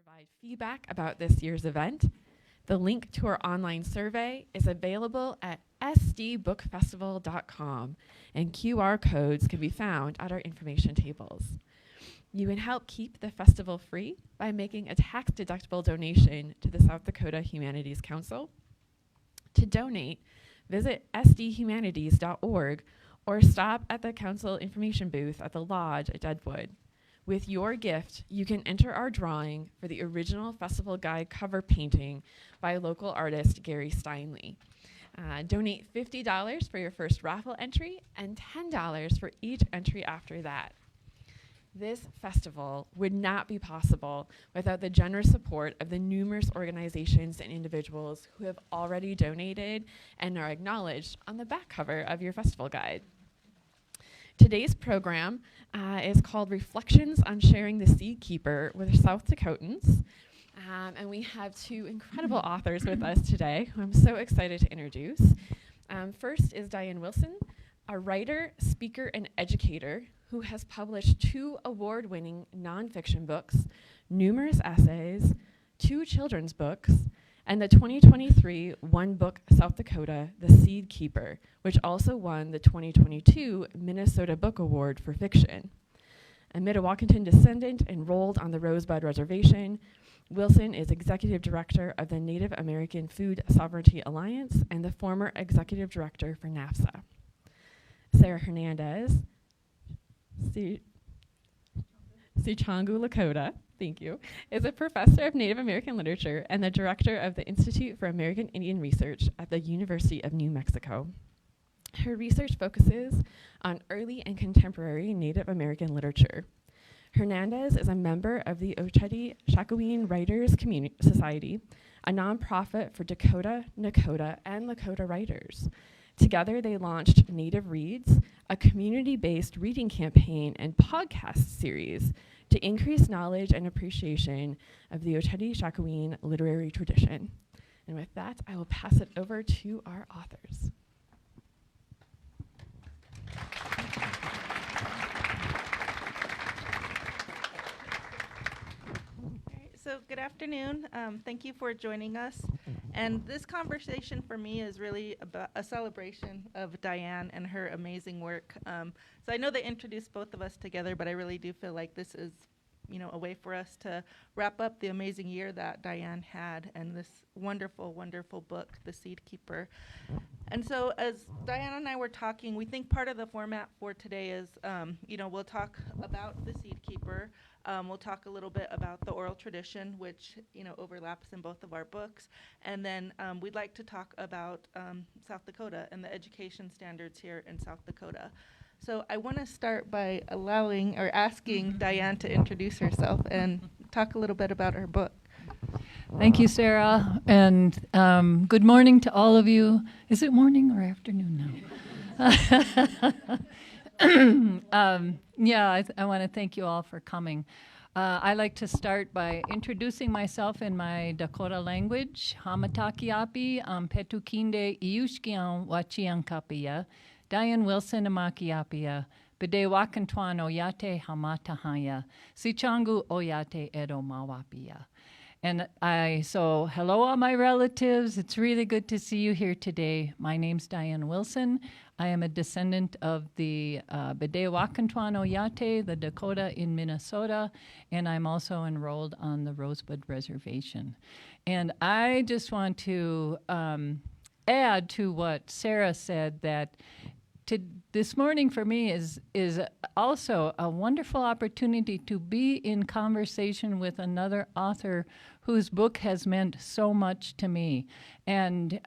provide feedback about this year's event. The link to our online survey is available at sdbookfestival.com, and QR codes can be found at our information tables. You can help keep the festival free by making a tax-deductible donation to the South Dakota Humanities Council. To donate, visit sdhumanities.org or stop at the council information booth at the lodge at Deadwood. With your gift, you can enter our drawing for the original festival guide cover painting by local artist Gary Steinley. Donate $50 for your first raffle entry and $10 for each entry after that. This festival would not be possible without the generous support of the numerous organizations and individuals who have already donated and are acknowledged on the back cover of your festival guide. Today's program is called Reflections on Sharing the Seed Keeper with South Dakotans. And we have two incredible authors with us today who I'm so excited to introduce. First is Diane Wilson, a writer, speaker, and educator who has published 2 award-winning nonfiction books, numerous essays, 2 children's books, and the 2023 one-book South Dakota, The Seed Keeper, which also won the 2022 Minnesota Book Award for fiction. A Mdewakanton descendant enrolled on the Rosebud Reservation, Wilson is executive director of the Native American Food Sovereignty Alliance and the former executive director for NAFSA. Sarah Hernandez, Sichangu Lakota, thank you, is a professor of Native American literature and the director of the Institute for American Indian Research at the University of New Mexico. Her research focuses on early and contemporary Native American literature. Hernandez is a member of the Ocheti-Shakoween Writers Society, a nonprofit for Dakota, Nakota, and Lakota writers. Together, they launched Native Reads, a community-based reading campaign and podcast series to increase knowledge and appreciation of the Ocheti-Shakoween literary tradition. And with that, I will pass it over to our authors. So good afternoon. Thank you for joining us. And this conversation for me is really about a celebration of Diane and her amazing work. So I know they introduced both of us together, but I really do feel like this is, a way for us to wrap up the amazing year that Diane had and this wonderful, wonderful book, The Seed Keeper. And so as Diane and I were talking, we think part of the format for today is, we'll talk about The Seed Keeper. We'll talk a little bit about the oral tradition, which overlaps in both of our books, and then we'd like to talk about South Dakota and the education standards here in South Dakota. So I want to start by asking Diane to introduce herself and talk a little bit about her book. Thank you, Sarah, and good morning to all of you. Is it morning or afternoon now? I want to thank you all for coming. I like to start by introducing myself in my Dakota language. Hamatakiapi petukinde iushkian wachiankapia, Diane Wilson amakiapia, Bdewakantuan oyate hamatahaya, Sichangu oyate edo mawapia. And so hello all my relatives. It's really good to see you here today. My name's Diane Wilson. I am a descendant of the Bdewakantuan Oyate, the Dakota in Minnesota, and I'm also enrolled on the Rosebud Reservation. And I just want to add to what Sarah said that this morning for me is also a wonderful opportunity to be in conversation with another author whose book has meant so much to me. And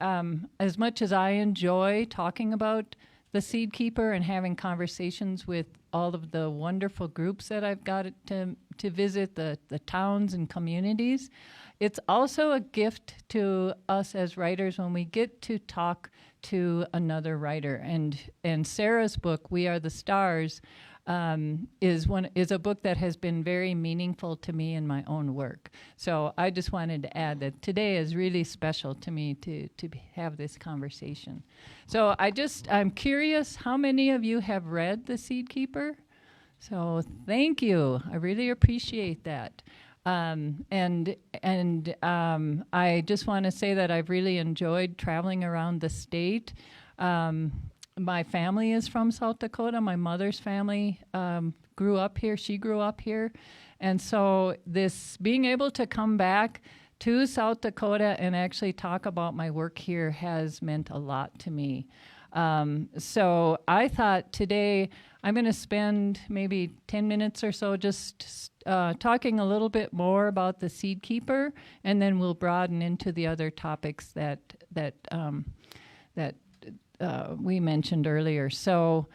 as much as I enjoy talking about The Seed Keeper and having conversations with all of the wonderful groups that I've got to visit, the towns and communities, it's also a gift to us as writers when we get to talk to another writer. And Sarah's book, We Are the Stars, is a book that has been very meaningful to me in my own work. So I just wanted to add that today is really special to me to have this conversation. So I'm curious, how many of you have read The Seed Keeper? So thank you. I really appreciate that. I just want to say that I've really enjoyed traveling around the state. My family is from South Dakota. My mother's family grew up here. She grew up here. And so this being able to come back to South Dakota and actually talk about my work here has meant a lot to me. So I thought today I'm going to spend maybe 10 minutes or so just talking a little bit more about the seed keeper, and then we'll broaden into the other topics that we mentioned earlier. So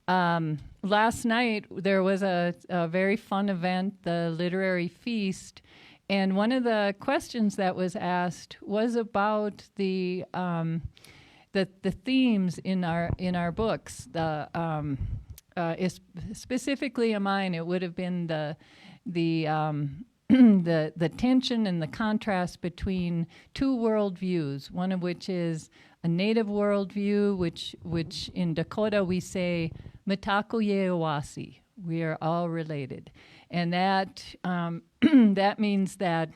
last night there was a very fun event, the literary feast, and one of the questions that was asked was about the themes in our books. Specifically in mine, it would have been the tension and the contrast between two worldviews, one of which is a native worldview, which in Dakota we say Mitakuye Owasi, we are all related. And that that means that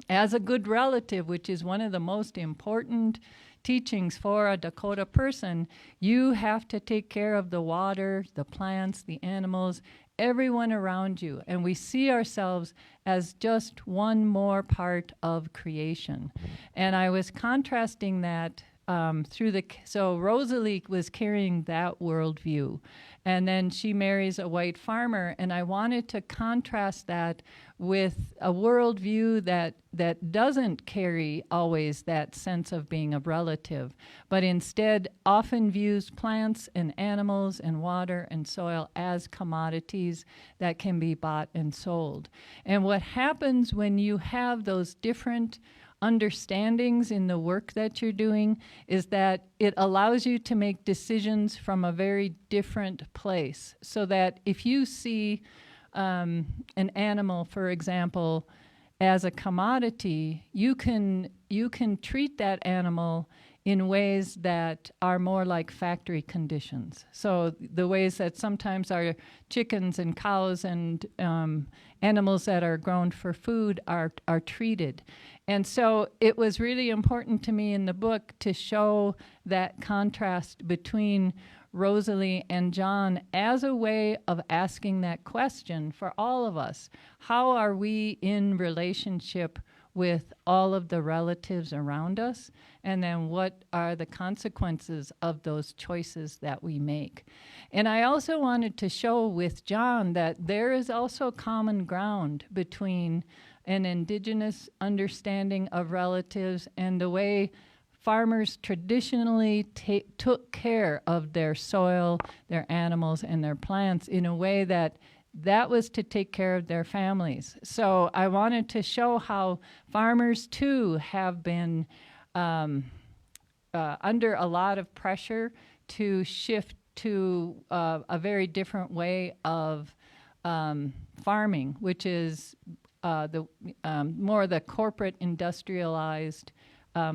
as a good relative, which is one of the most important teachings for a Dakota person, you have to take care of the water, the plants, the animals, everyone around you. And we see ourselves as just one more part of creation. And I was contrasting that so Rosalie was carrying that worldview. And then she marries a white farmer, and I wanted to contrast that with a worldview that doesn't carry always that sense of being a relative, but instead often views plants and animals and water and soil as commodities that can be bought and sold. And what happens when you have those different understandings in the work that you're doing is that it allows you to make decisions from a very different place. So that if you see an animal, for example, as a commodity, you can treat that animal in ways that are more like factory conditions. So the ways that sometimes our chickens and cows and animals that are grown for food are treated. And so it was really important to me in the book to show that contrast between Rosalie and John as a way of asking that question for all of us. How are we in relationship with all of the relatives around us? And then what are the consequences of those choices that we make? And I also wanted to show with John that there is also common ground between an indigenous understanding of relatives and the way farmers traditionally took care of their soil, their animals, and their plants in a way that was to take care of their families. So I wanted to show how farmers too have been under a lot of pressure to shift to a very different way of farming, which is more the corporate industrialized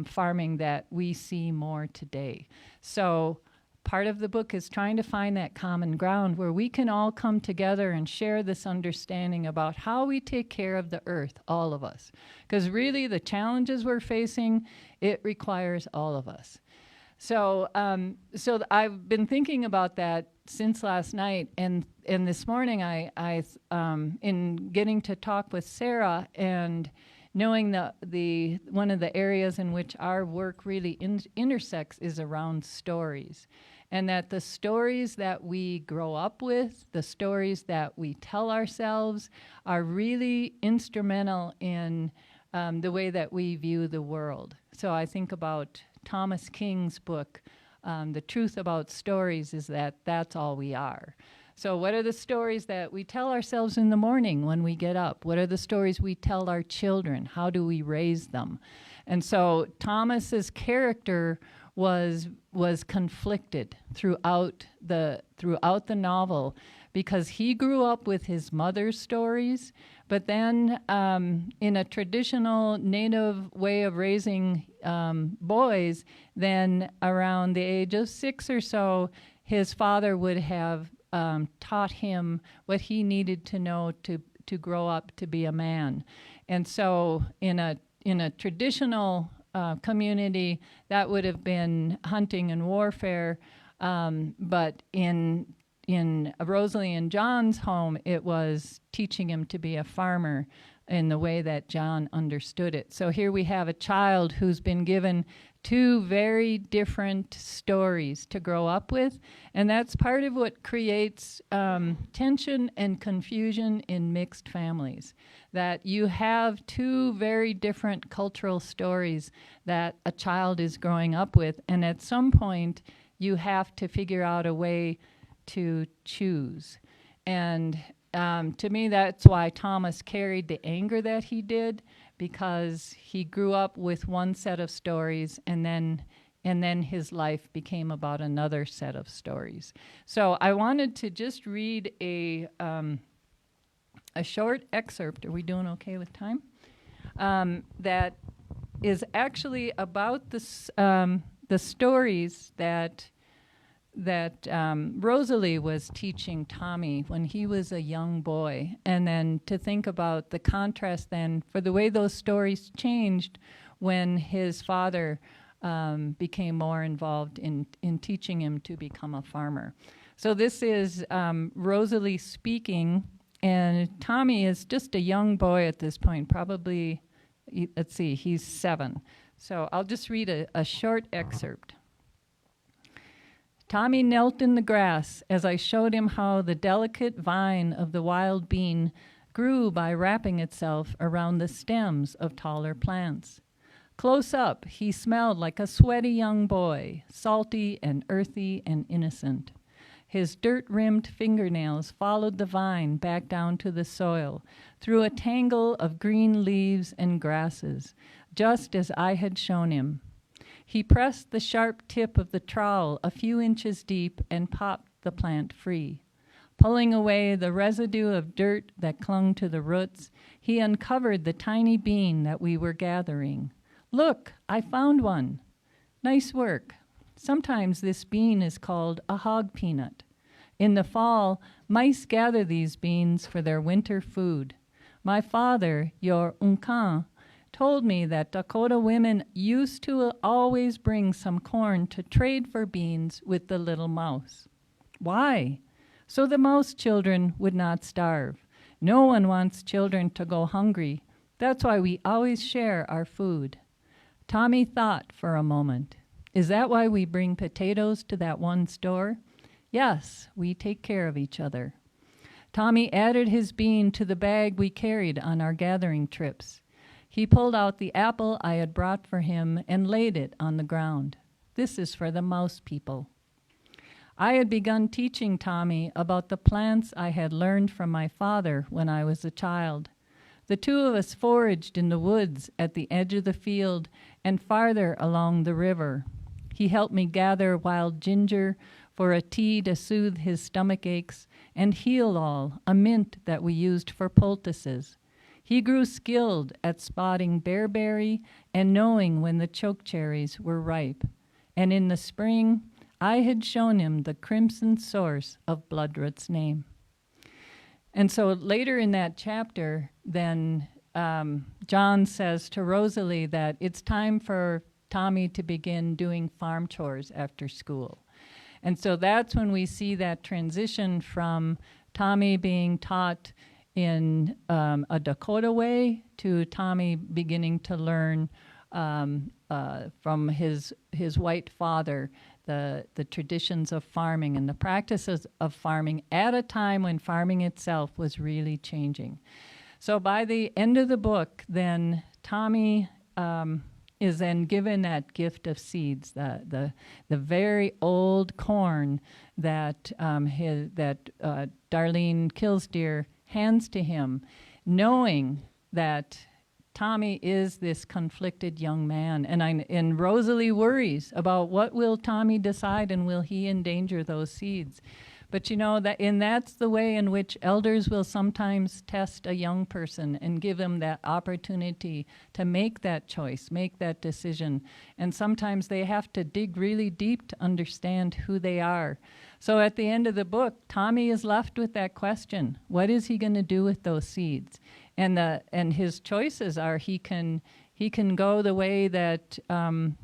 farming that we see more today. So part of the book is trying to find that common ground where we can all come together and share this understanding about how we take care of the earth, all of us. Because really the challenges we're facing, it requires all of us. So I've been thinking about that since last night, and this morning I in getting to talk with Sarah and knowing the one of the areas in which our work really intersects is around stories. And that the stories that we grow up with, the stories that we tell ourselves, are really instrumental in the way that we view the world. So I think about Thomas King's book, The Truth About Stories, is that that's all we are. So what are the stories that we tell ourselves in the morning when we get up? What are the stories we tell our children? How do we raise them? And so Thomas's character was conflicted throughout the novel, because he grew up with his mother's stories, but then in a traditional Native way of raising boys, then around the age of 6 or so, his father would have taught him what he needed to know to grow up to be a man. And so in a traditional community, that would have been hunting and warfare, but in Rosalie and John's home, it was teaching him to be a farmer in the way that John understood it. So here we have a child who's been given two very different stories to grow up with, and that's part of what creates tension and confusion in mixed families, that you have two very different cultural stories that a child is growing up with, and at some point you have to figure out a way to choose. And to me, that's why Thomas carried the anger that he did, because he grew up with one set of stories, and then his life became about another set of stories. So I wanted to just read a short excerpt. Are we doing okay with time? That is actually about the stories that Rosalie was teaching Tommy when he was a young boy, and then to think about the contrast then for the way those stories changed when his father became more involved in teaching him to become a farmer. So this is Rosalie speaking, and Tommy is just a young boy at this point, probably, let's see, he's 7. So I'll just read a short excerpt. Tommy knelt in the grass as I showed him how the delicate vine of the wild bean grew by wrapping itself around the stems of taller plants. Close up, he smelled like a sweaty young boy, salty and earthy and innocent. His dirt-rimmed fingernails followed the vine back down to the soil, through a tangle of green leaves and grasses, just as I had shown him. He pressed the sharp tip of the trowel a few inches deep and popped the plant free. Pulling away the residue of dirt that clung to the roots, he uncovered the tiny bean that we were gathering. Look, I found one. Nice work. Sometimes this bean is called a hog peanut. In the fall, mice gather these beans for their winter food. My father, your uncan, told me that Dakota women used to always bring some corn to trade for beans with the little mouse. Why? So the mouse children would not starve. No one wants children to go hungry. That's why we always share our food. Tommy thought for a moment. Is that why we bring potatoes to that one store? Yes, we take care of each other. Tommy added his bean to the bag we carried on our gathering trips. He pulled out the apple I had brought for him and laid it on the ground. This is for the mouse people. I had begun teaching Tommy about the plants I had learned from my father when I was a child. The two of us foraged in the woods at the edge of the field and farther along the river. He helped me gather wild ginger for a tea to soothe his stomach aches, and heal-all, a mint that we used for poultices. He grew skilled at spotting bearberry and knowing when the chokecherries were ripe. And in the spring, I had shown him the crimson source of Bloodroot's name. And so later in that chapter, then John says to Rosalie that it's time for Tommy to begin doing farm chores after school. And so that's when we see that transition from Tommy being taught in a Dakota way to Tommy beginning to learn from his white father the traditions of farming and the practices of farming at a time when farming itself was really changing. So by the end of the book, then Tommy is then given that gift of seeds, the very old corn that Darlene Killsdeer hands to him, knowing that Tommy is this conflicted young man. And Rosalie worries about what will Tommy decide, and will he endanger those seeds? But you know, that's the way in which elders will sometimes test a young person and give them that opportunity to make that choice, make that decision. And sometimes they have to dig really deep to understand who they are. So at the end of the book, Tommy is left with that question: what is he going to do with those seeds? And his choices are he can go the way that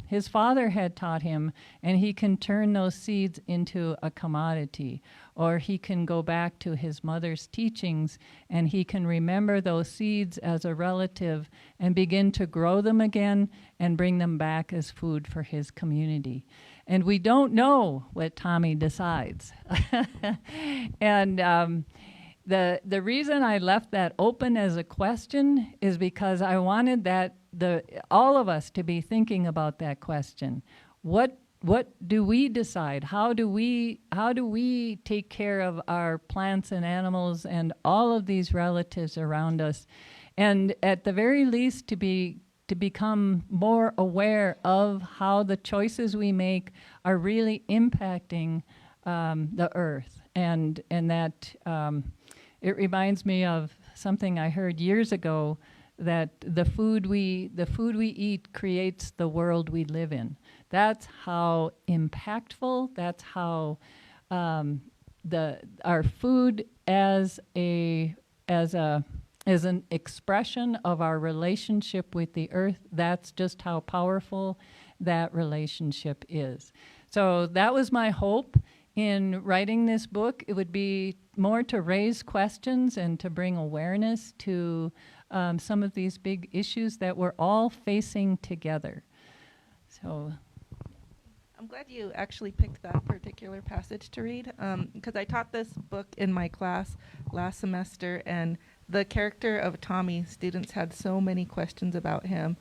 his father had taught him, and he can turn those seeds into a commodity, or he can go back to his mother's teachings, and he can remember those seeds as a relative and begin to grow them again and bring them back as food for his community. And we don't know what Tommy decides. And the reason I left that open as a question is because I wanted all of us to be thinking about that question. What do we decide? How do we take care of our plants and animals and all of these relatives around us? And at the very least, to become more aware of how the choices we make are really impacting the earth, and that it reminds me of something I heard years ago, that the food we eat creates the world we live in. That's how impactful. That's how our food as an expression of our relationship with the earth. That's just how powerful that relationship is. So that was my hope in writing this book. It would be more to raise questions and to bring awareness to some of these big issues that we're all facing together. So I'm glad you actually picked that particular passage to read, because I taught this book in my class last semester, and the character of Tommy, students had so many questions about him.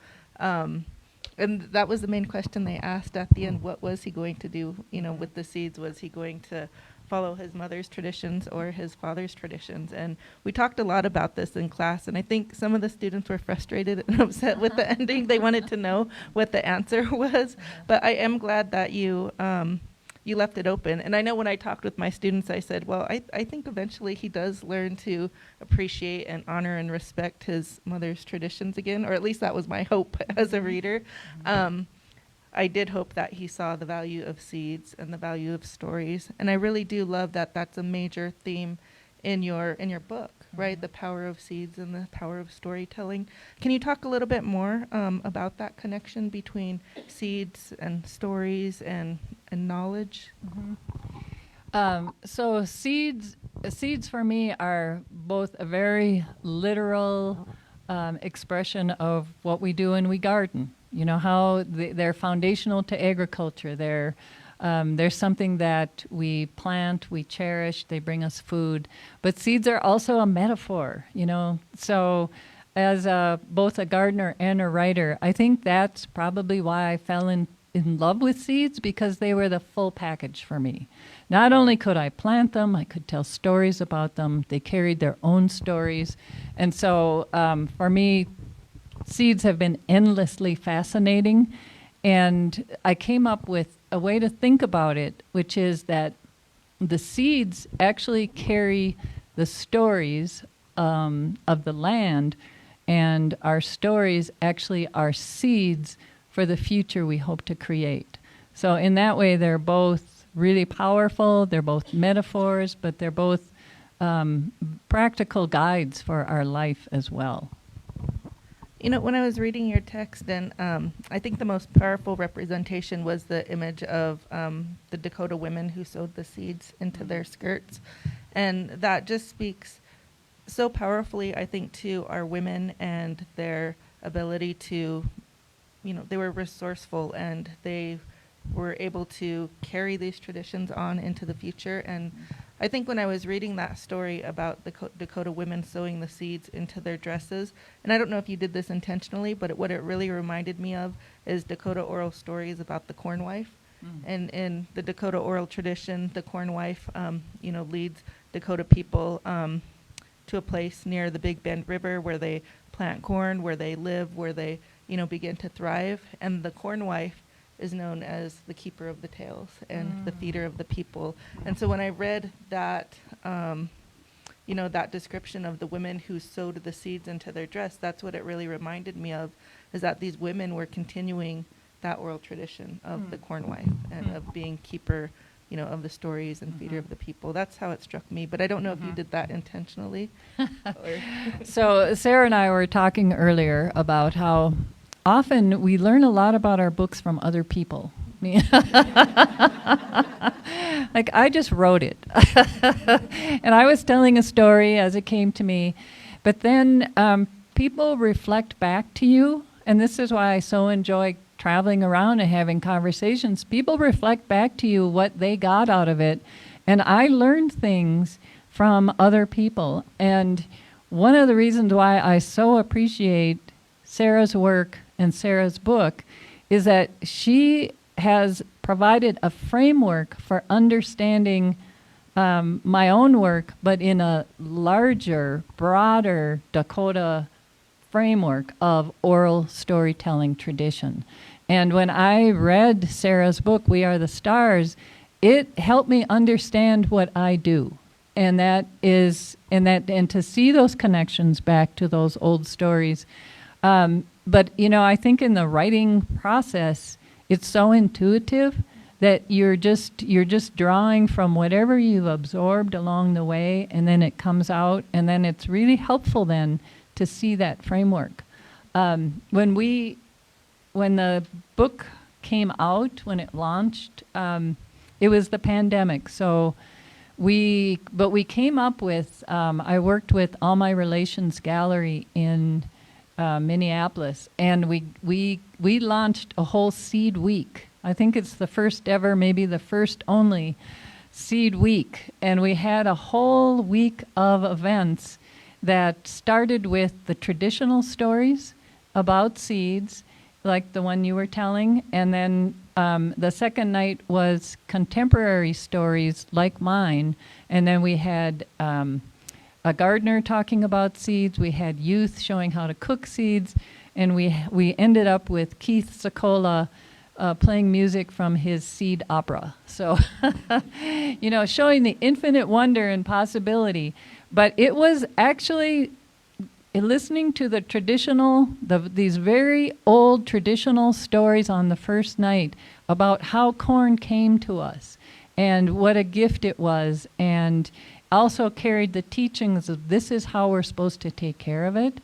And that was the main question they asked at the end. What was he going to do, with the seeds? Was he going to follow his mother's traditions or his father's traditions? And we talked a lot about this in class, and I think some of the students were frustrated and upset with the ending. They wanted to know what the answer was. But I am glad that you left it open. And I know when I talked with my students, I said, well, I think eventually he does learn to appreciate and honor and respect his mother's traditions again, or at least that was my hope as a reader. I did hope that he saw the value of seeds and the value of stories. And I really do love that that's a major theme in your book, right? The power of seeds and the power of storytelling. Can you talk a little bit more about that connection between seeds and stories and knowledge? So seeds for me are both a very literal expression of what we do when we garden. How they're foundational to agriculture. There's something that we plant, we cherish, they bring us food. But seeds are also a metaphor, So as both a gardener and a writer, I think that's probably why I fell in love with seeds, because they were the full package for me. Not only could I plant them, I could tell stories about them. They carried their own stories. And so for me, seeds have been endlessly fascinating. And I came up with a way to think about it, which is that the seeds actually carry the stories of the land, and our stories actually are seeds for the future we hope to create. So in that way, they're both really powerful, they're both metaphors, but they're both practical guides for our life as well. When I was reading your text, and I think the most powerful representation was the image of the Dakota women who sowed the seeds into their skirts. And that just speaks so powerfully, I think, to our women and their ability to, they were resourceful and they were able to carry these traditions on into the future. And I think when I was reading that story about the Dakota women sowing the seeds into their dresses, and I don't know if you did this intentionally, but what it really reminded me of is Dakota oral stories about the corn wife. And in the Dakota oral tradition, the corn wife, leads Dakota people to a place near the Big Bend River where they plant corn, where they live, where they, begin to thrive. And the corn wife is known as the keeper of the tales and the feeder of the people. And so when I read that, that description of the women who sowed the seeds into their dress, that's what it really reminded me of, is that these women were continuing that oral tradition of the corn wife and of being keeper of the stories and feeder of the people. That's how it struck me. But I don't know if you did that intentionally. So Sarah and I were talking earlier about how often we learn a lot about our books from other people. Like, I just wrote it. And I was telling a story as it came to me. But then people reflect back to you. And this is why I so enjoy traveling around and having conversations. People reflect back to you what they got out of it. And I learned things from other people. And one of the reasons why I so appreciate Sarah's work and Sarah's book is that she has provided a framework for understanding my own work, but in a larger, broader Dakota framework of oral storytelling tradition. And when I read Sarah's book, We Are the Stars, it helped me understand what I do. And and to see those connections back to those old stories. But I think in the writing process, it's so intuitive that you're just drawing from whatever you've absorbed along the way, and then it comes out, and then it's really helpful then to see that framework. When the book came out, when it launched, it was the pandemic. So we came up with, I worked with All My Relations Gallery in Minneapolis, and we launched a whole seed week. I think it's the first ever, maybe the first only seed week. And we had a whole week of events that started with the traditional stories about seeds, like the one you were telling, and then the second night was contemporary stories like mine, and then we had a gardener talking about seeds, we had youth showing how to cook seeds, and we ended up with Keith Sokola playing music from his seed opera. So, showing the infinite wonder and possibility. But it was actually listening to the traditional, these very old traditional stories on the first night about how corn came to us and what a gift it was, and also carried the teachings of this is how we're supposed to take care of it.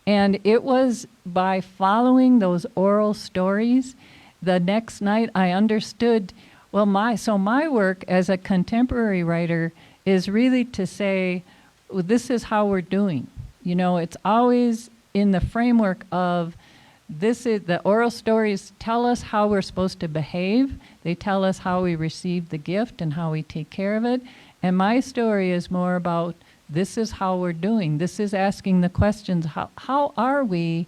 And it was by following those oral stories, the next night I understood, well, my work as a contemporary writer is really to say, well, this is how we're doing. It's always in the framework of the oral stories tell us how we're supposed to behave. They tell us how we receive the gift and how we take care of it. And my story is more about this is how we're doing. This is asking the questions, how are we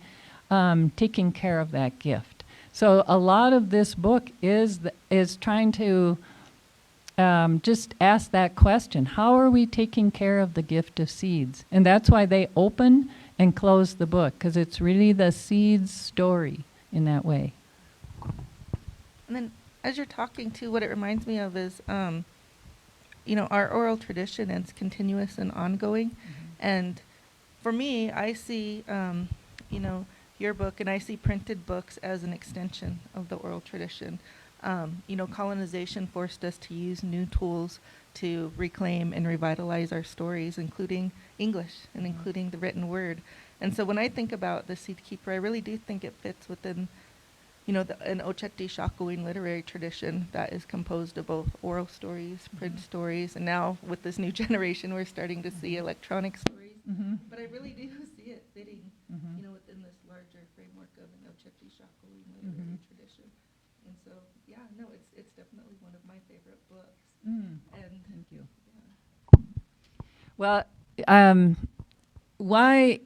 taking care of that gift? So a lot of this book is trying to just ask that question. How are we taking care of the gift of seeds? And that's why they open and close the book, because it's really the seeds story in that way. And then as you're talking to, what it reminds me of is, our oral tradition is continuous and ongoing. And for me, I see, your book, and I see printed books as an extension of the oral tradition. Colonization forced us to use new tools to reclaim and revitalize our stories, including English and including the written word. And so when I think about the Seed Keeper, I really do think it fits within, an Oceti Shakowin literary tradition that is composed of both oral stories, print stories, and now with this new generation, we're starting to see electronic stories. But I really do see it fitting, within this larger framework of an Oceti Shakowin literary tradition. And so, it's definitely one of my favorite books. And thank you. Yeah. Well, why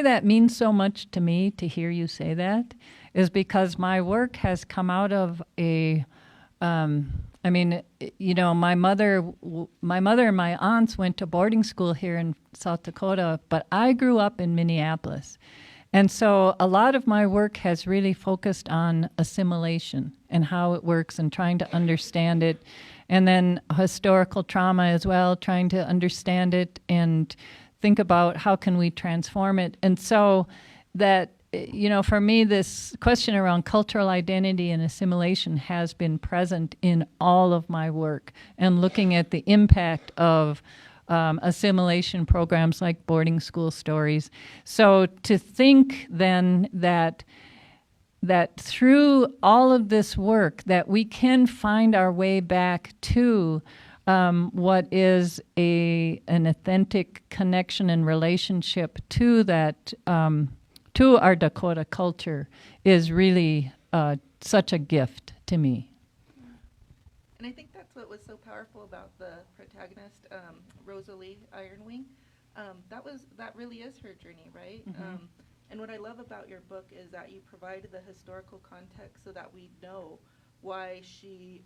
that means so much to me to hear you say that is because my work has come out of my mother and my aunts went to boarding school here in South Dakota, but I grew up in Minneapolis. And so a lot of my work has really focused on assimilation and how it works and trying to understand it. And then historical trauma as well, trying to understand it and think about how can we transform it. And so that for me, this question around cultural identity and assimilation has been present in all of my work, and looking at the impact of assimilation programs like boarding school stories. So to think then that through all of this work that we can find our way back to what is an authentic connection and relationship to that, to our Dakota culture, is really such a gift to me. And I think that's what was so powerful about the protagonist, Rosalie Ironwing. That really is her journey, right? And what I love about your book is that you provide the historical context so that we know why she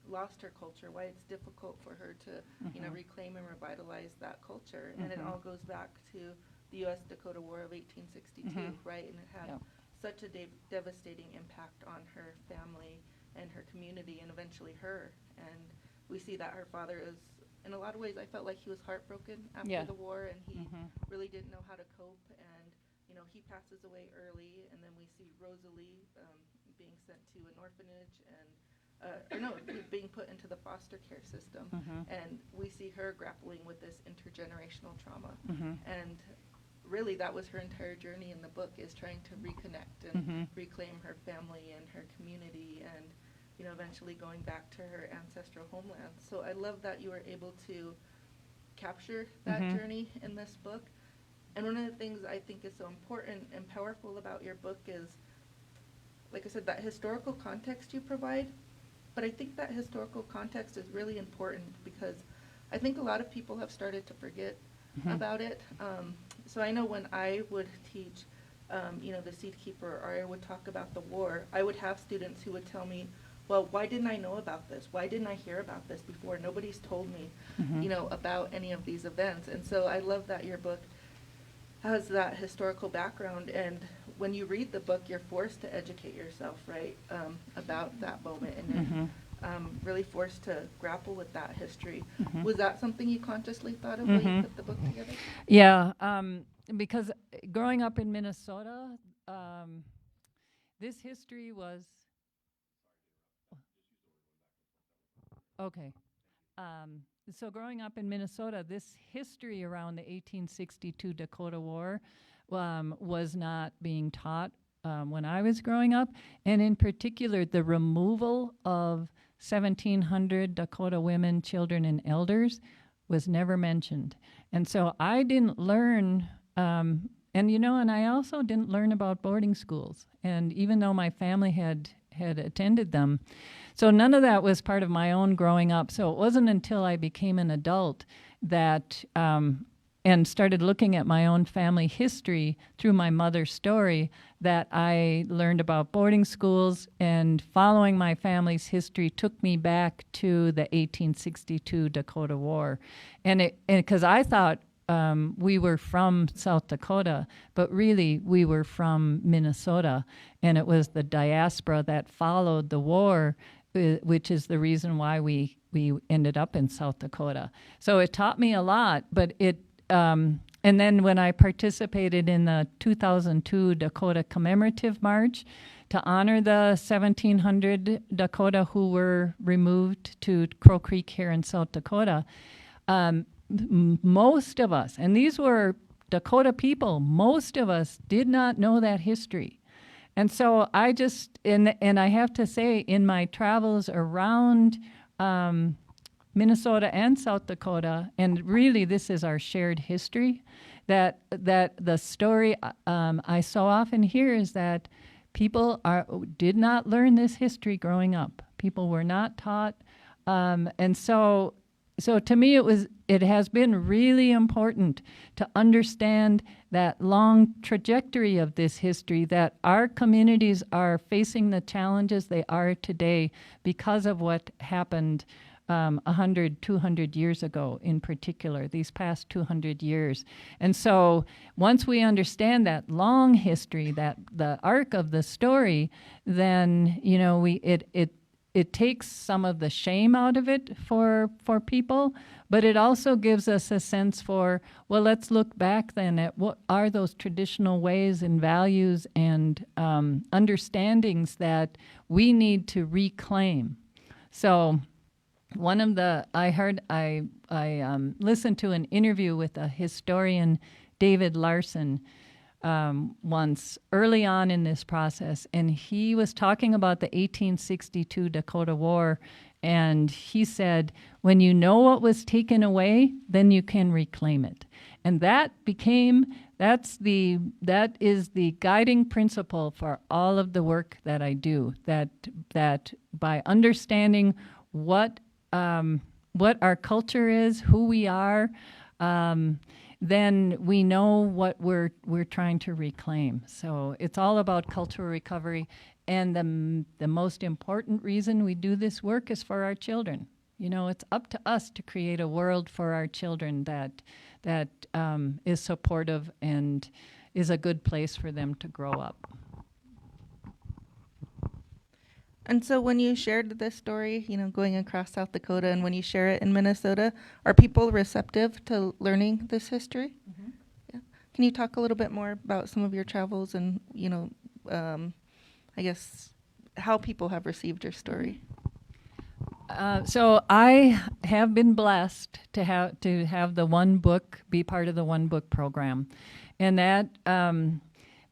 lost her culture, why it's difficult for her to, reclaim and revitalize that culture. And it all goes back to the U.S. Dakota War of 1862, right? And it had such a devastating impact on her family and her community, and eventually her. And we see that her father is, in a lot of ways, I felt like he was heartbroken after the war, and he really didn't know how to cope. And he passes away early, and then we see Rosalie being sent to an orphanage, and being put into the foster care system. And we see her grappling with this intergenerational trauma. And really, that was her entire journey in the book, is trying to reconnect and reclaim her family and her community, and eventually going back to her ancestral homeland. So I love that you were able to capture that journey in this book. And one of the things I think is so important and powerful about your book is, like I said, that historical context you provide. But I think that historical context is really important because I think a lot of people have started to forget about it. So I know when I would teach, the Seed Keeper, or I would talk about the war, I would have students who would tell me, well, why didn't I know about this? Why didn't I hear about this before? Nobody's told me, about any of these events. And so I love that your book has that historical background, and when you read the book, you're forced to educate yourself, right, about that moment, and really forced to grapple with that history. Was that something you consciously thought of when you put the book together? Yeah, because growing up in Minnesota, this history was... Okay. So growing up in Minnesota, this history around the 1862 Dakota War was not being taught when I was growing up, and in particular, the removal of 1,700 Dakota women, children, and elders was never mentioned. And so I didn't learn, and I also didn't learn about boarding schools. And even though my family had attended them, so none of that was part of my own growing up. So it wasn't until I became an adult that, and started looking at my own family history through my mother's story, that I learned about boarding schools, and following my family's history took me back to the 1862 Dakota War. And because I thought we were from South Dakota, but really we were from Minnesota, and it was the diaspora that followed the war, which is the reason why we ended up in South Dakota. So it taught me a lot, but and then when I participated in the 2002 Dakota Commemorative March to honor the 1,700 Dakota who were removed to Crow Creek here in South Dakota, most of us, and these were Dakota people, most of us did not know that history. And so I just, and I have to say, in my travels around Minnesota and South Dakota, and really this is our shared history, that the story I so often hear is that people did not learn this history growing up. People were not taught, and so to me it has been really important to understand that long trajectory of this history, that our communities are facing the challenges they are today because of what happened 100, 200 years ago in particular, these past 200 years. And so once we understand that long history, that the arc of the story, then, it takes some of the shame out of it for people, but it also gives us a sense for, well, let's look back then at what are those traditional ways and values and understandings that we need to reclaim. So one of the, I listened to an interview with a historian, David Larson, once early on in this process, and he was talking about the 1862 Dakota War, and he said, when you know what was taken away, then you can reclaim it. And that is the guiding principle for all of the work that I do, that by understanding what our culture is, who we are, then we know what we're trying to reclaim. So it's all about cultural recovery, and the most important reason we do this work is for our children. You know, it's up to us to create a world for our children that is supportive and is a good place for them to grow up. And so when you shared this story, you know, going across South Dakota, and when you share it in Minnesota, are people receptive to learning this history? Mm-hmm. Yeah. Can you talk a little bit more about some of your travels and, you know, I guess how people have received your story? So I have been blessed to have the One Book, be part of the One Book program. And that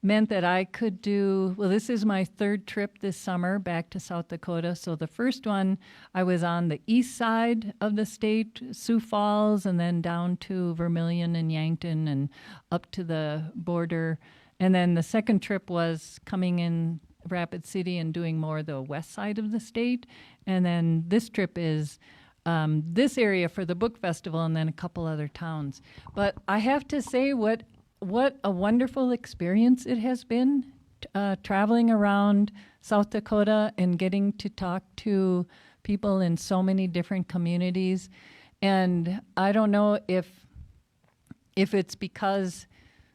meant that I could do, well, this is my third trip this summer back to South Dakota. So the first one, I was on the east side of the state, Sioux Falls, and then down to Vermilion and Yankton and up to the border. And then the second trip was coming in Rapid City and doing more the west side of the state. And then this trip is this area for the book festival and then a couple other towns. But I have to say what a wonderful experience it has been traveling around South Dakota and getting to talk to people in so many different communities. And I don't know if it's because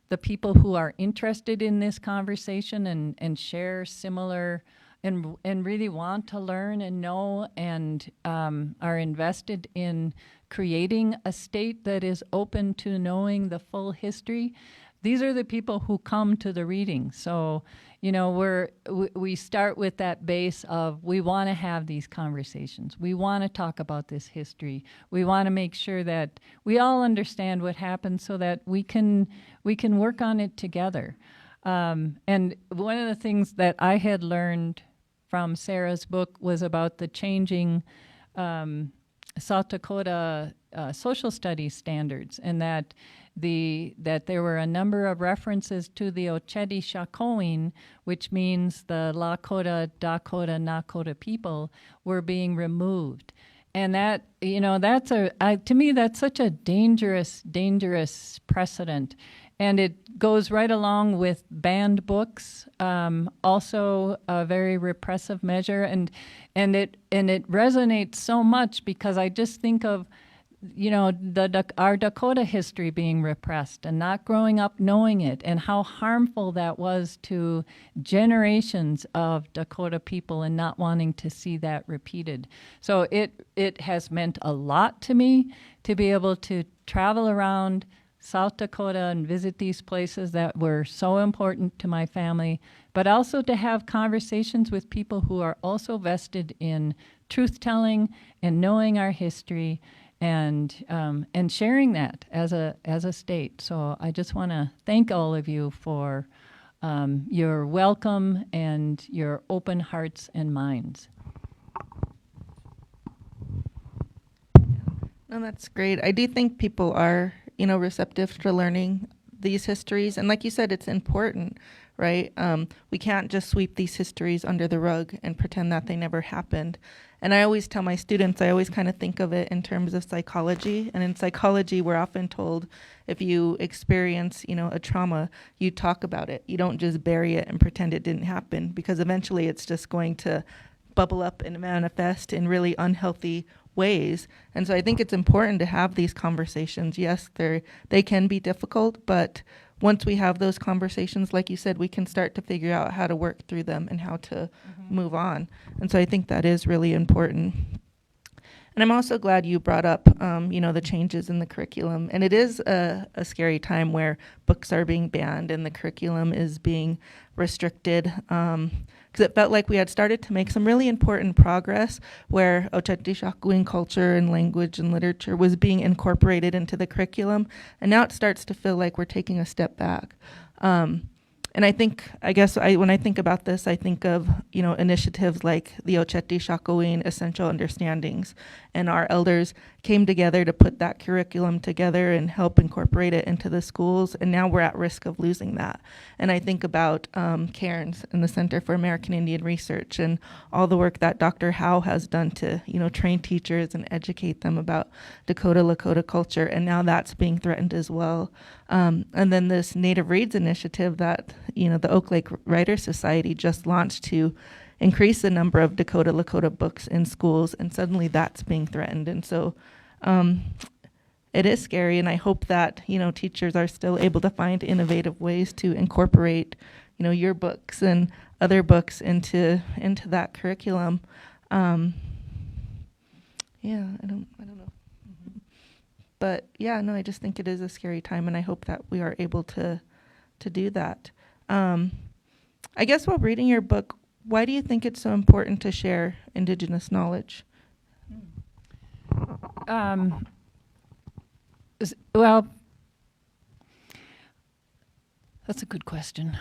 the people who are interested in this conversation and share similar and really want to learn and know and are invested in creating a state that is open to knowing the full history. These are the people who come to the reading. So, you know, we start with that base of we want to have these conversations. We want to talk about this history. We want to make sure that we all understand what happened so that we can work on it together. And one of the things that I had learned from Sarah's book was about the changing South Dakota social studies standards, and that there were a number of references to the Oceti Sakowin, which means the Lakota, Dakota, Nakota people, were being removed. And that, you know, to me, that's such a dangerous precedent. And it goes right along with banned books, also a very repressive measure. And it resonates so much because I just think of, you know, our Dakota history being repressed and not growing up knowing it, and how harmful that was to generations of Dakota people and not wanting to see that repeated. So it has meant a lot to me to be able to travel around South Dakota and visit these places that were so important to my family, but also to have conversations with people who are also vested in truth-telling and knowing our history and sharing that as a state. So I just want to thank all of you for your welcome and your open hearts and minds. No, that's great. I do think people are, you know, receptive to learning these histories. And like you said, it's important, right? We can't just sweep these histories under the rug and pretend that they never happened. And I always tell my students, I always kind of think of it in terms of psychology. And in psychology, we're often told if you experience, you know, a trauma, you talk about it. You don't just bury it and pretend it didn't happen, because eventually it's just going to bubble up and manifest in really unhealthy ways. And so I think it's important to have these conversations. Yes, they can be difficult, but once we have those conversations, like you said, we can start to figure out how to work through them and how to move on. And so I think that is really important. And I'm also glad you brought up, the changes in the curriculum. And it is a scary time where books are being banned and the curriculum is being restricted. Because it felt like we had started to make some really important progress where Oceti culture and language and literature was being incorporated into the curriculum. And now it starts to feel like we're taking a step back. And when I think about this, I think of, initiatives like the Oceti Shakowin Essential Understandings. And our elders came together to put that curriculum together and help incorporate it into the schools. And now we're at risk of losing that. And I think about Cairns and the Center for American Indian Research and all the work that Dr. Howe has done to, train teachers and educate them about Dakota Lakota culture. And now that's being threatened as well. And then this Native Reads initiative that, the Oak Lake Writers Society just launched to increase the number of Dakota Lakota books in schools, and suddenly that's being threatened. And so it is scary, and I hope that, teachers are still able to find innovative ways to incorporate, your books and other books into that curriculum. I don't know. But yeah, no, I just think it is a scary time, and I hope that we are able to do that. I guess while reading your book, why do you think it's so important to share Indigenous knowledge? Well, that's a good question.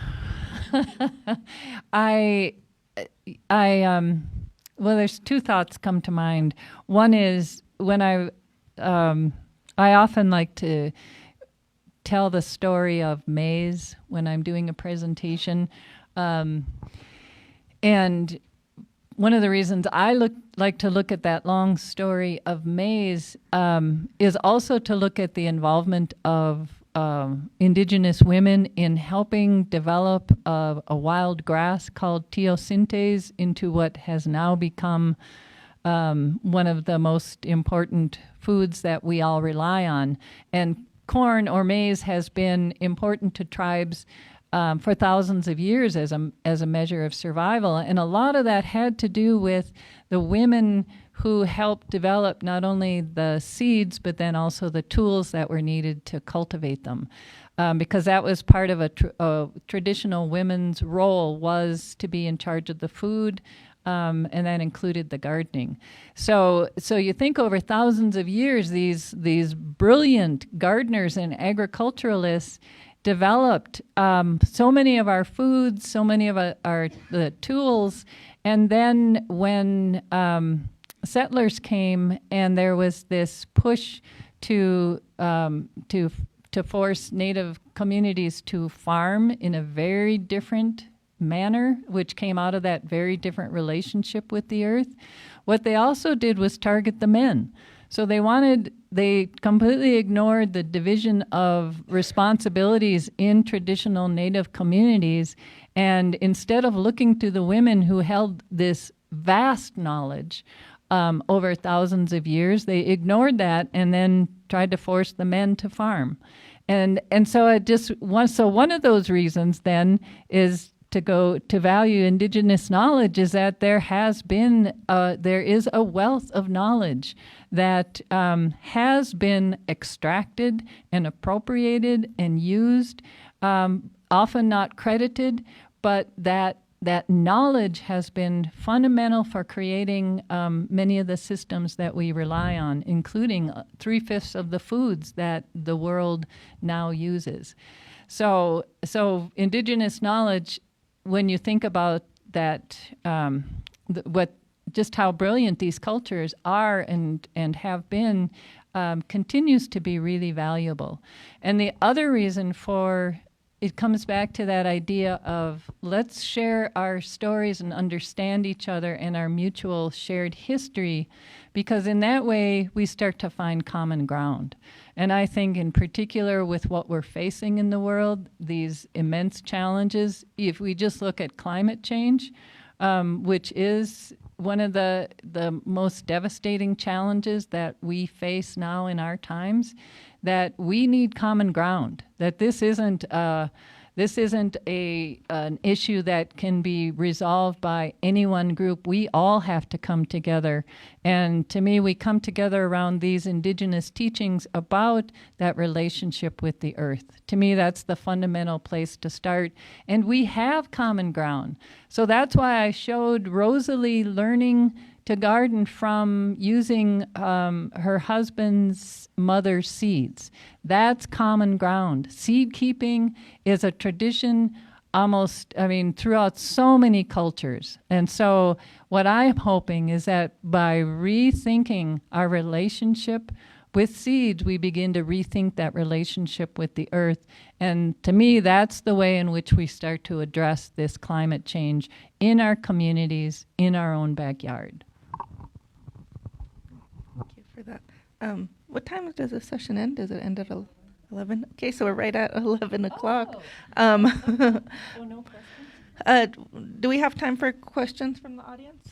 There's two thoughts come to mind. One is when I often like to tell the story of maize when I'm doing a presentation. And one of the reasons I like to look at that long story of maize is also to look at the involvement of Indigenous women in helping develop a wild grass called teosinte into what has now become one of the most important foods that we all rely on. And corn or maize has been important to tribes for thousands of years as a measure of survival. And a lot of that had to do with the women who helped develop not only the seeds, but then also the tools that were needed to cultivate them. Because that was part of a traditional women's role, was to be in charge of the food, and that included the gardening. So you think over thousands of years, these brilliant gardeners and agriculturalists developed so many of our foods, so many of the tools, and then when settlers came and there was this push to force Native communities to farm in a very different manner, which came out of that very different relationship with the earth, what they also did was target the men. So they completely ignored the division of responsibilities in traditional Native communities, and instead of looking to the women who held this vast knowledge over thousands of years, they ignored that and then tried to force the men to farm. And so one of those reasons then is to value Indigenous knowledge is that there is a wealth of knowledge that has been extracted and appropriated and used, often not credited, but that knowledge has been fundamental for creating many of the systems that we rely on, including 3/5 of the foods that the world now uses. So Indigenous knowledge, when you think about that, just how brilliant these cultures are and have been, continues to be really valuable. And the other reason it comes back to that idea of let's share our stories and understand each other and our mutual shared history, because in that way we start to find common ground. And I think in particular with what we're facing in the world, these immense challenges, if we just look at climate change, which is one of the most devastating challenges that we face now in our times, that we need common ground, that this isn't an issue that can be resolved by any one group. We all have to come together. And to me, we come together around these indigenous teachings about that relationship with the earth. To me, that's the fundamental place to start. And we have common ground. So that's why I showed Rosalie learning to garden from using her husband's mother's seeds. That's common ground. Seed keeping is a tradition throughout so many cultures. And so what I'm hoping is that by rethinking our relationship with seeds, we begin to rethink that relationship with the earth. And to me, that's the way in which we start to address this climate change in our communities, in our own backyard. Thank you for that. What time does the session end? Does it end at 11? Okay, so we're right at 11 o'clock. No questions? Do we have time for questions from the audience?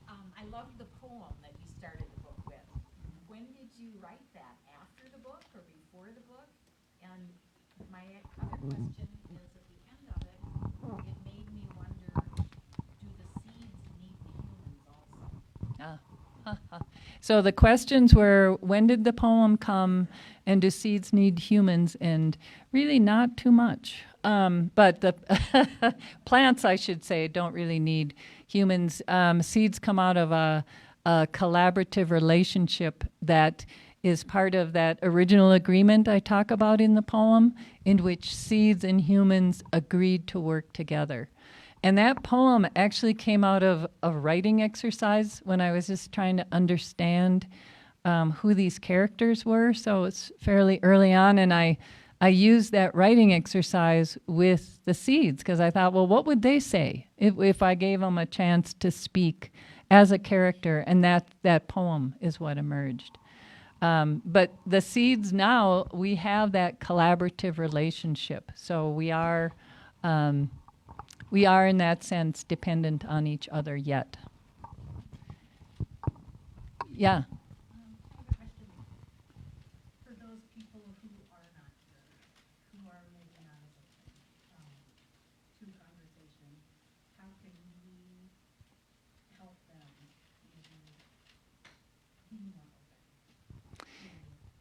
I love the poem that you started the book with. When did you write that? After the book or before the book? And my other question is, at the end of it, it made me wonder, do the seeds need the humans also? So the questions were, when did the poem come, and do seeds need humans? And really not too much. But the plants, I should say, don't really need humans. Seeds come out of a collaborative relationship that is part of that original agreement I talk about in the poem, in which seeds and humans agreed to work together. And that poem actually came out of a writing exercise when I was just trying to understand who these characters were. So it's fairly early on, and I used that writing exercise with the seeds because I thought, well, what would they say if I gave them a chance to speak as a character? And that poem is what emerged. But the seeds now, we have that collaborative relationship. So we are in that sense dependent on each other yet. Yeah. For those people who are not here, who are maybe not open to conversation, how can we help them maybe be more open to history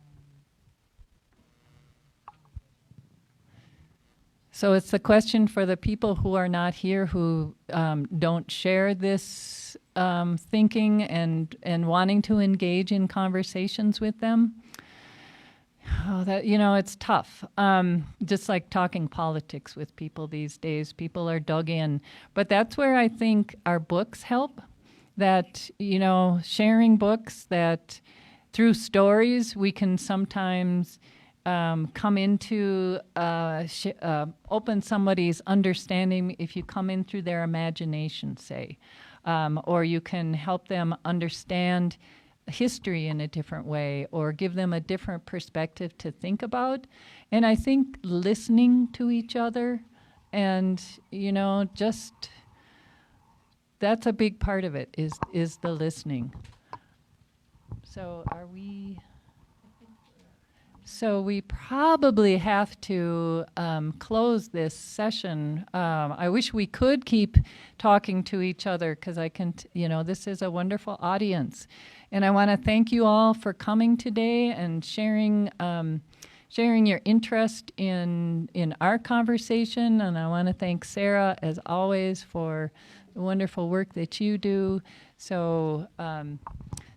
and So it's the question for the people who are not here, who don't share this thinking and wanting to engage in conversations with them. Oh, it's tough. Just like talking politics with people these days, people are dug in. But that's where I think our books help. That, sharing books, that through stories we can sometimes come into, open somebody's understanding if you come in through their imagination, say. Or you can help them understand history in a different way or give them a different perspective to think about. And I think listening to each other and, just that's a big part of it is the listening. So So we probably have to close this session. I wish we could keep talking to each other because this is a wonderful audience. And I want to thank you all for coming today and sharing your interest in our conversation. And I want to thank Sarah, as always, for the wonderful work that you do. So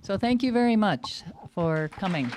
thank you very much for coming.